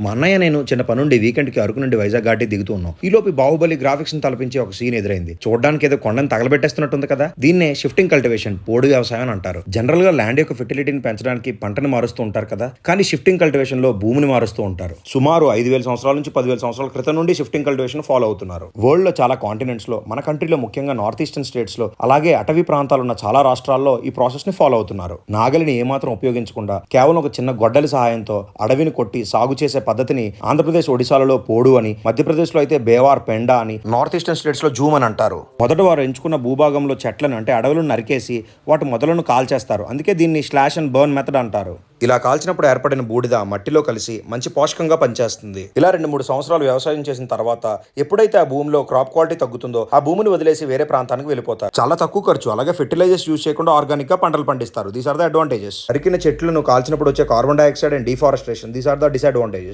మా అన్నయ్య నేను చిన్న పనుండి వీకెండ్కి అరకు నుండి వైజాగ్ ఘాటి దిగుతూ ఉన్నాం. ఈలోపు బాహుబలి గ్రాఫిక్స్ ని తలపించే ఒక సీన్ ఎదురైంది. చూడడానికి ఏదో కొండను తగలబెట్టేస్తున్నట్టుంది కదా. దీన్నే షిఫ్టింగ్ కల్టివేషన్, పోడు వ్యవసాయం అని అంటారు. జనరల్ గా ల్యాండ్ యొక్క ఫెర్టిలిటీని పెంచడానికి పంటని మారుస్తూ ఉంటారు కదా, కానీ షిఫ్టింగ్ కల్టివేషన్ లో భూమిని మారుస్తూ ఉంటారు. సుమారు 5,000 సంవత్సరాల నుంచి 10,000 సంవత్సరాల క్రితం నుండి షిఫ్టింగ్ కల్టివేషన్ ఫాలో అవుతున్నారు. వరల్డ్ లో చాలా కాంటినెంట్స్ లో, మన కంట్రీలో ముఖ్యంగా నార్త్ ఈస్టర్న్ స్టేట్స్ లో, అలాగే అటవీ ప్రాంతాలు ఉన్న చాలా రాష్ట్రాల్లో ఈ ప్రాసెస్ ని ఫాలో అవుతున్నారు. నాగలిని ఏమాత్రం ఉపయోగించకుండా కేవలం ఒక చిన్న గొడ్డలి సహాయంతో అడవిని కొట్టి సాగు చేసే పద్ధతిని ఆంధ్రప్రదేశ్, ఒడిశాలలో పోడు అని, మధ్యప్రదేశ్ లో అయితే బేవార్ పెండ అని, నార్త్ ఈస్టర్న్ స్టేట్స్ లో జూమ్ అని అంటారు. మొదట వారు ఎంచుకున్న భూభాగంలో చెట్లను అంటే అడవులను నరికేసి వాటి మొదలను కాల్చేస్తారు. అందుకే దీన్ని స్లాష్ అండ్ బర్న్ మెథడ్ అంటారు. ఇలా కాల్చినప్పుడు ఏర్పడిన బూడిద మట్టిలో కలిసి మంచి పోషకంగా పనిచేస్తుంది. ఇలా 2-3 సంవత్సరాలు వ్యవసాయం చేసిన తర్వాత ఎప్పుడైతే ఆ భూమిలో క్రాప్ క్వాలిటీ తగ్గుతుందో ఆ భూమిని వదిలేసి వేరే ప్రాంతానికి వెళ్ళిపోతారు. చాలా తక్కువ ఖర్చు, అలాగే ఫెర్టిలైజర్స్ యూజ్ చేయకుండా ఆర్గానిక్ గా పంటలు పండిస్తారు. These are the advantages. నరికిన చెట్లను కాల్చినప్పుడు వచ్చే carbon dioxide and deforestation, these are the disadvantages.